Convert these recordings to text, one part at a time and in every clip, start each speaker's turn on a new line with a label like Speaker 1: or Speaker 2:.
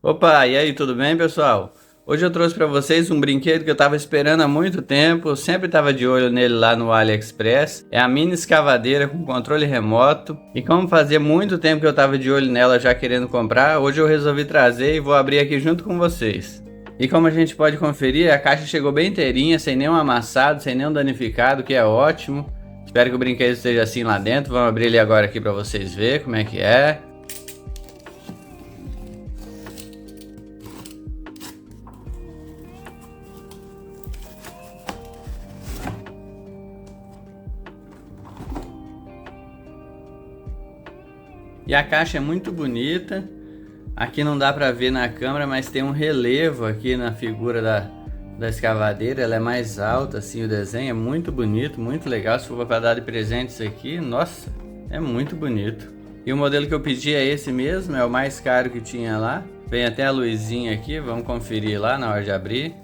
Speaker 1: Opa, e aí, tudo bem, pessoal? Hoje eu trouxe para vocês um brinquedo que eu estava esperando há muito tempo, eu sempre estava de olho nele lá no AliExpress. É a mini escavadeira com controle remoto. E como fazia muito tempo que eu estava de olho nela já querendo comprar, hoje eu resolvi trazer e vou abrir aqui junto com vocês. E como a gente pode conferir, a caixa chegou bem inteirinha, sem nenhum amassado, sem nenhum danificado, que é ótimo. Espero que o brinquedo esteja assim lá dentro. Vamos abrir ele agora aqui para vocês verem como é que é. E a caixa é muito bonita. Aqui não dá para ver na câmera, mas tem um relevo aqui na figura da escavadeira. Ela é mais alta, assim, o desenho é muito bonito, muito legal. Se for para dar de presente isso aqui, nossa, é muito bonito. E o modelo que eu pedi é esse mesmo, é o mais caro que tinha lá. Vem até a luzinha aqui, vamos conferir lá na hora de abrir.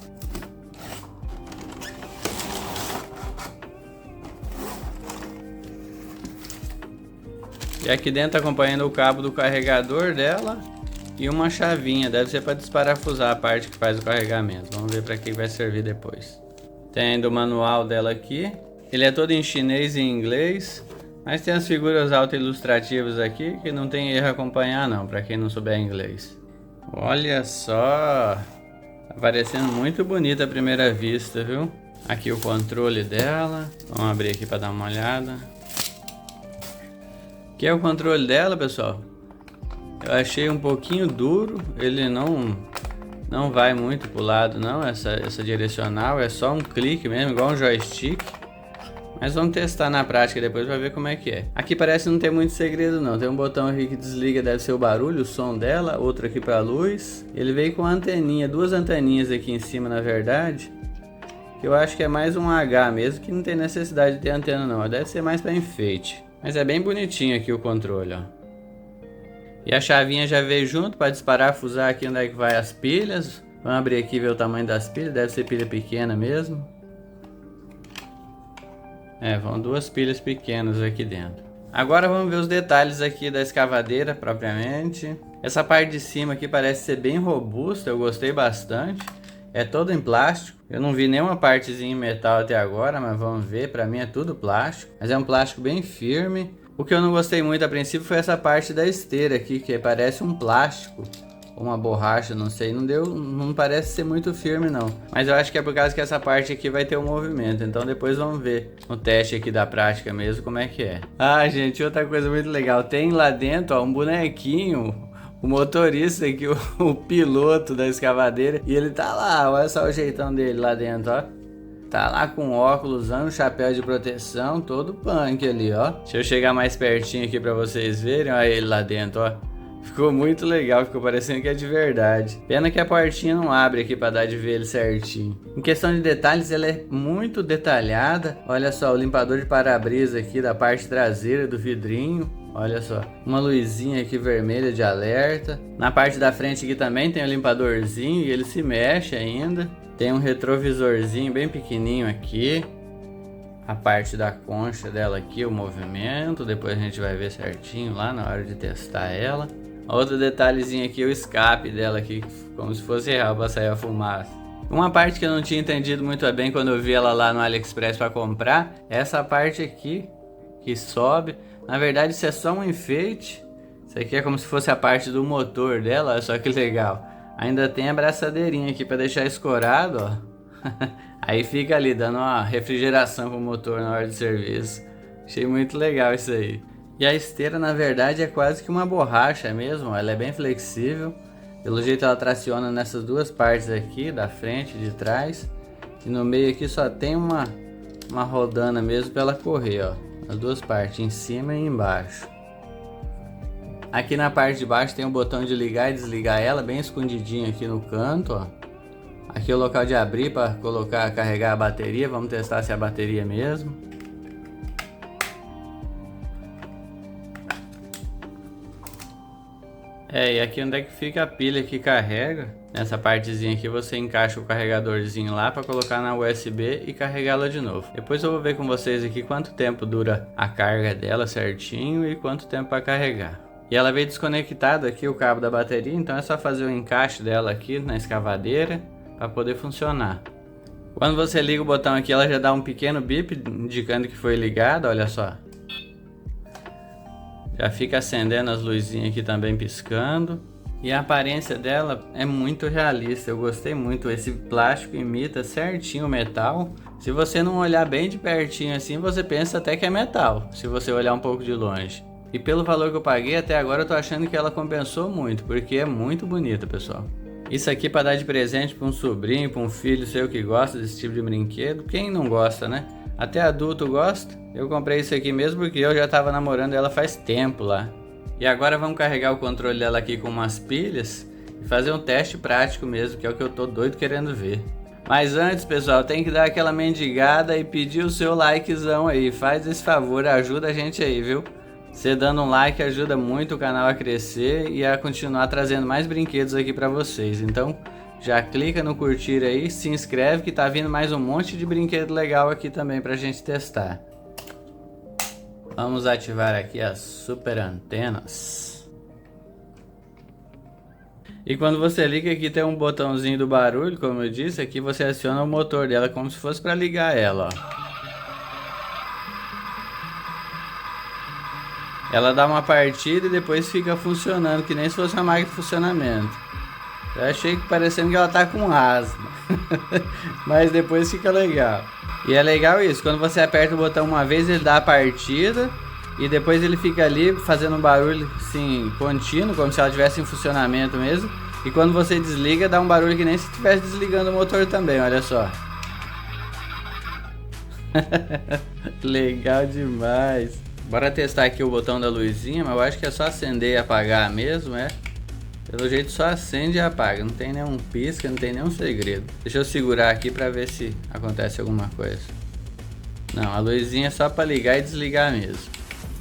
Speaker 1: E aqui dentro acompanhando o cabo do carregador dela e uma chavinha, deve ser para desparafusar a parte que faz o carregamento. Vamos ver para que vai servir depois. Tem do manual dela aqui. Ele é todo em chinês e inglês, mas tem as figuras auto-ilustrativas aqui que não tem erro acompanhar não, para quem não souber inglês. Olha só, tá parecendo muito bonita à primeira vista, viu? Aqui o controle dela, vamos abrir aqui para dar uma olhada. Aqui é o controle dela, pessoal. Eu achei um pouquinho duro, ele não vai muito pro lado não, essa direcional, é só um clique mesmo, igual um joystick. Mas vamos testar na prática depois para ver como é que é. Aqui parece não ter muito segredo não, tem um botão aqui que desliga, deve ser o barulho, o som dela, outro aqui para luz. Ele veio com anteninha, duas anteninhas aqui em cima na verdade. Eu acho que é mais um H mesmo, que não tem necessidade de ter antena não, deve ser mais para enfeite. Mas é bem bonitinho aqui o controle, ó. E a chavinha já veio junto para desparafusar aqui onde é que vai as pilhas. Vamos abrir aqui e ver o tamanho das pilhas, deve ser pilha pequena mesmo. Vão duas pilhas pequenas aqui dentro. Agora vamos ver os detalhes aqui da escavadeira propriamente. Essa parte de cima aqui parece ser bem robusta, eu gostei bastante. É todo em plástico. Eu não vi nenhuma partezinha em metal até agora, mas vamos ver. Pra mim é tudo plástico, mas é um plástico bem firme. O que eu não gostei muito a princípio foi essa parte da esteira aqui, que parece um plástico, uma borracha, não sei. Não parece ser muito firme não. Mas eu acho que é por causa que essa parte aqui vai ter um movimento. Então depois vamos ver no teste aqui da prática mesmo como é que é. Ah, gente, outra coisa muito legal. Tem lá dentro, ó, um bonequinho. O motorista aqui, o piloto da escavadeira. E ele tá lá, olha só o jeitão dele lá dentro, ó. Tá lá com óculos, usando chapéu de proteção, todo punk ali, ó. Deixa eu chegar mais pertinho aqui pra vocês verem, olha ele lá dentro, ó. Ficou muito legal, ficou parecendo que é de verdade. Pena que a portinha não abre aqui pra dar de ver ele certinho. Em questão de detalhes, ela é muito detalhada. Olha só, o limpador de para-brisa aqui da parte traseira do vidrinho. Olha só, uma luzinha aqui vermelha de alerta. Na parte da frente aqui também tem um limpadorzinho e ele se mexe ainda. Tem um retrovisorzinho bem pequenininho aqui. A parte da concha dela aqui, o movimento. Depois a gente vai ver certinho lá na hora de testar ela. Outro detalhezinho aqui, o escape dela aqui, como se fosse real para sair a fumaça. Uma parte que eu não tinha entendido muito bem quando eu vi ela lá no AliExpress para comprar, é essa parte aqui que sobe. Na verdade isso é só um enfeite. Isso aqui é como se fosse a parte do motor dela, olha só que legal. Ainda tem a braçadeirinha aqui para deixar escorado, ó. Aí fica ali dando uma refrigeração pro motor na hora de serviço. Achei muito legal isso aí. E a esteira na verdade é quase que uma borracha mesmo, ela é bem flexível. Pelo jeito ela traciona nessas duas partes aqui, da frente e de trás. E no meio aqui só tem uma rodana mesmo para ela correr, ó. As duas partes, em cima e embaixo. Aqui na parte de baixo tem o botão de ligar e desligar ela, bem escondidinho aqui no canto, ó. Aqui é o local de abrir para carregar a bateria, vamos testar se é a bateria mesmo. E aqui onde é que fica a pilha que carrega. Nessa partezinha aqui você encaixa o carregadorzinho lá para colocar na USB e carregá-la de novo. Depois eu vou ver com vocês aqui quanto tempo dura a carga dela certinho e quanto tempo para carregar. E ela veio desconectado aqui o cabo da bateria, então é só fazer o encaixe dela aqui na escavadeira para poder funcionar. Quando você liga o botão aqui, ela já dá um pequeno bip indicando que foi ligada, olha só. Já fica acendendo as luzinhas aqui também piscando. E a aparência dela é muito realista, eu gostei muito. Esse plástico imita certinho o metal. Se você não olhar bem de pertinho assim, você pensa até que é metal, se você olhar um pouco de longe. E pelo valor que eu paguei até agora, eu tô achando que ela compensou muito, porque é muito bonita, pessoal. Isso aqui para dar de presente para um sobrinho, para um filho seu que gosta desse tipo de brinquedo. Quem não gosta, né? Até adulto gosta. Eu comprei isso aqui mesmo porque eu já tava namorando ela faz tempo lá. E agora vamos carregar o controle dela aqui com umas pilhas e fazer um teste prático mesmo, que é o que eu tô doido querendo ver. Mas antes, pessoal, tem que dar aquela mendigada e pedir o seu likezão aí. Faz esse favor, ajuda a gente aí, viu? Você dando um like ajuda muito o canal a crescer e a continuar trazendo mais brinquedos aqui pra vocês. Então já clica no curtir aí, se inscreve que tá vindo mais um monte de brinquedo legal aqui também pra gente testar. Vamos ativar aqui as super antenas. E quando você liga aqui tem um botãozinho do barulho, como eu disse, aqui você aciona o motor dela como se fosse para ligar ela, ó. Ela dá uma partida e depois fica funcionando, que nem se fosse uma máquina de funcionamento. Eu achei que parecendo que ela tá com asma. Mas depois fica legal. E é legal isso, quando você aperta o botão uma vez, ele dá a partida. E depois ele fica ali fazendo um barulho assim, contínuo, como se ela estivesse em funcionamento mesmo. E quando você desliga, dá um barulho que nem se estivesse desligando o motor também, olha só. Legal demais. Bora testar aqui o botão da luzinha, mas eu acho que é só acender e apagar mesmo, é? Pelo jeito só acende e apaga, não tem nenhum pisca, não tem nenhum segredo. Deixa eu segurar aqui pra ver se acontece alguma coisa. Não, a luzinha é só pra ligar e desligar mesmo.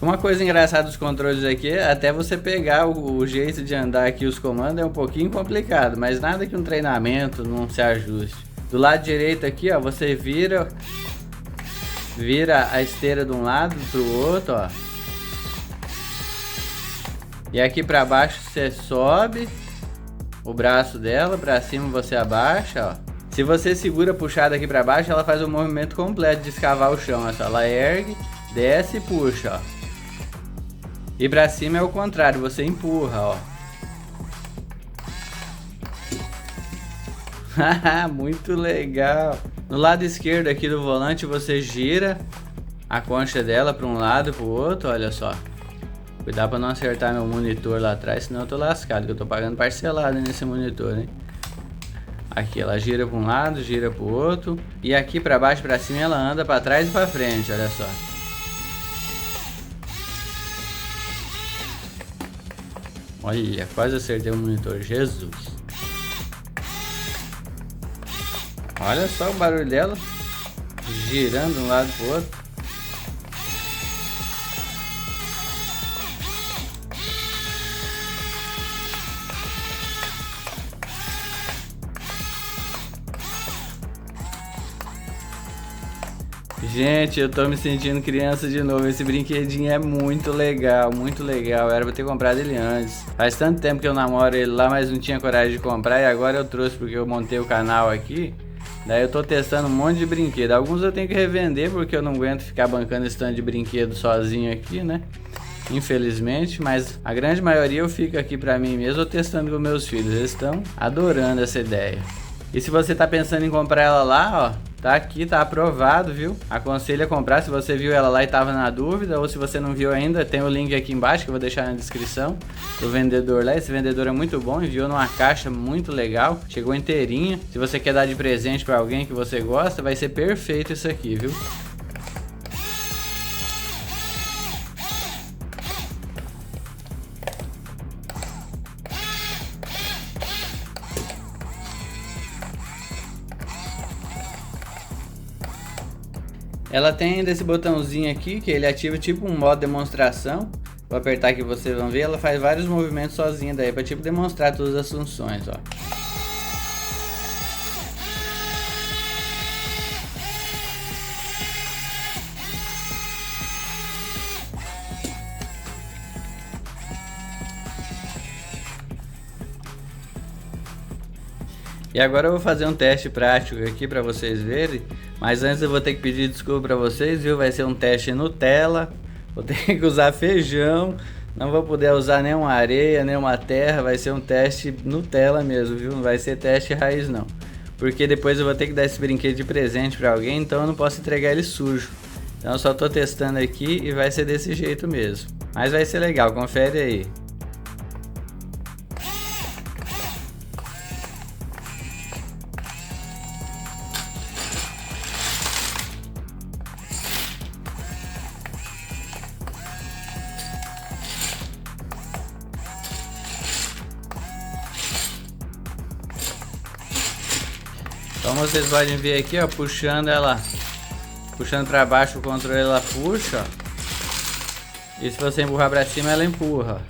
Speaker 1: Uma coisa engraçada dos controles aqui, até você pegar o jeito de andar aqui os comandos é um pouquinho complicado, mas nada que um treinamento não se ajuste. Do lado direito aqui, ó, você vira a esteira de um lado pro outro, ó. E aqui pra baixo você sobe o braço dela, pra cima você abaixa, ó. Se você segura puxada aqui pra baixo, ela faz o movimento completo de escavar o chão, ó. Ela ergue, desce e puxa, ó. E pra cima é o contrário, você empurra, ó. Muito legal. No lado esquerdo aqui do volante você gira a concha dela para um lado e para o outro, olha só. Cuidado para não acertar meu monitor lá atrás, senão eu tô lascado, que eu tô pagando parcelado nesse monitor, hein? Aqui ela gira para um lado, gira para o outro. E aqui para baixo, para cima ela anda para trás e para frente, olha só. Olha, quase acertei o monitor, Jesus. Olha só o barulho dela, girando de um lado pro outro. Gente, eu tô me sentindo criança de novo. Esse brinquedinho é muito legal, muito legal. Era pra ter comprado ele antes. Faz tanto tempo que eu namoro ele lá, mas não tinha coragem de comprar. E agora eu trouxe porque eu montei o canal aqui. Daí eu tô testando um monte de brinquedo. Alguns eu tenho que revender porque eu não aguento ficar bancando esse tanto de brinquedo sozinho aqui, né? Infelizmente, mas a grande maioria eu fico aqui pra mim mesmo ou testando com meus filhos. Eles estão adorando essa ideia. E se você tá pensando em comprar ela lá, ó, tá aqui, tá aprovado, viu? Aconselho a comprar se você viu ela lá e tava na dúvida, ou se você não viu ainda, tem o link aqui embaixo que eu vou deixar na descrição do vendedor lá. Esse vendedor é muito bom, enviou numa caixa muito legal, chegou inteirinha. Se você quer dar de presente pra alguém que você gosta, vai ser perfeito isso aqui, viu? Ela tem ainda esse botãozinho aqui, que ele ativa tipo um modo demonstração. Vou apertar aqui, vocês vão ver, ela faz vários movimentos sozinha daí, para tipo demonstrar todas as funções, ó. E agora eu vou fazer um teste prático aqui para vocês verem. Mas antes eu vou ter que pedir desculpa para vocês, viu? Vai ser um teste Nutella. Vou ter que usar feijão. Não vou poder usar nenhuma areia, nenhuma terra. Vai ser um teste Nutella mesmo, viu? Não vai ser teste raiz não. Porque depois eu vou ter que dar esse brinquedo de presente para alguém, então eu não posso entregar ele sujo. Então eu só tô testando aqui e vai ser desse jeito mesmo. Mas vai ser legal, confere aí. Então vocês podem ver aqui, ó, puxando ela, puxando para baixo o controle, ela puxa, ó. E se você empurrar para cima, ela empurra.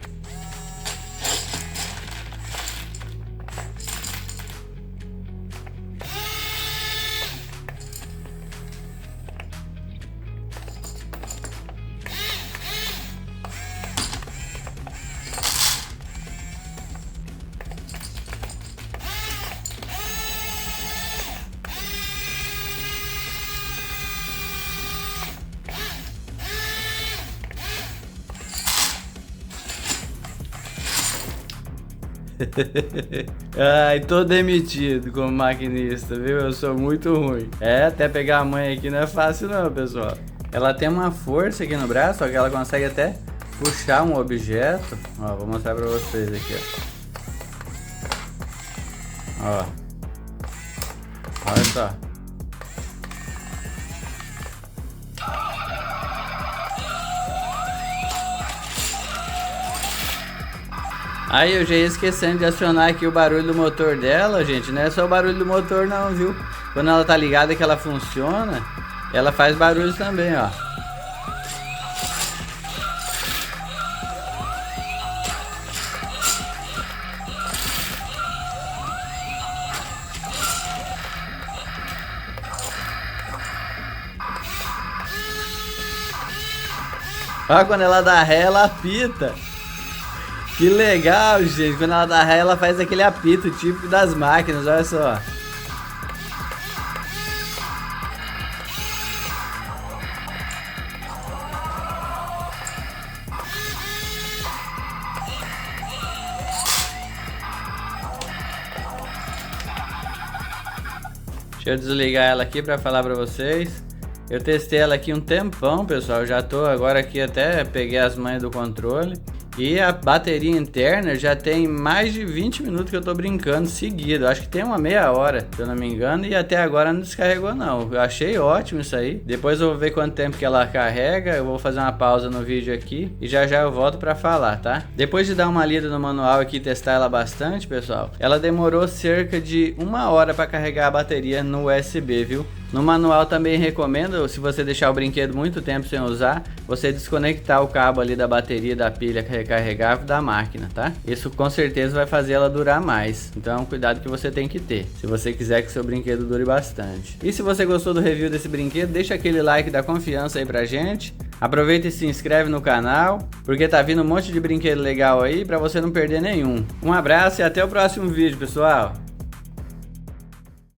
Speaker 1: Ai, tô demitido como maquinista, viu? Eu sou muito ruim. É, até pegar a mãe aqui não é fácil não, pessoal. Ela tem uma força aqui no braço, ó, que ela consegue até puxar um objeto. Ó, vou mostrar pra vocês aqui, ó. Ó. Olha só. Aí eu já ia esquecendo de acionar aqui o barulho do motor dela, gente. Não é só o barulho do motor não, viu? Quando ela tá ligada que ela funciona, ela faz barulho também, ó. Ó, quando ela dá ré, ela apita. Que legal, gente. Quando ela dá ré, ela faz aquele apito típico das máquinas, olha só. Deixa eu desligar ela aqui para falar para vocês. Eu testei ela aqui um tempão, pessoal. Já tô agora aqui, até peguei as manhas do controle. E a bateria interna já tem mais de 20 minutos que eu tô brincando seguido. Acho que tem uma meia hora, se eu não me engano. E até agora não descarregou não. Eu achei ótimo isso aí. Depois eu vou ver quanto tempo que ela carrega. Eu vou fazer uma pausa no vídeo aqui. E já eu volto pra falar, tá? Depois de dar uma lida no manual aqui e testar ela bastante, pessoal. Ela demorou cerca de 1 hora pra carregar a bateria no USB, viu? No manual também recomendo, se você deixar o brinquedo muito tempo sem usar, você desconectar o cabo ali da bateria da pilha recarregável da máquina, tá? Isso com certeza vai fazer ela durar mais. Então é um cuidado que você tem que ter, se você quiser que seu brinquedo dure bastante. E se você gostou do review desse brinquedo, deixa aquele like da confiança aí pra gente. Aproveita e se inscreve no canal, porque tá vindo um monte de brinquedo legal aí pra você não perder nenhum. Um abraço e até o próximo vídeo, pessoal!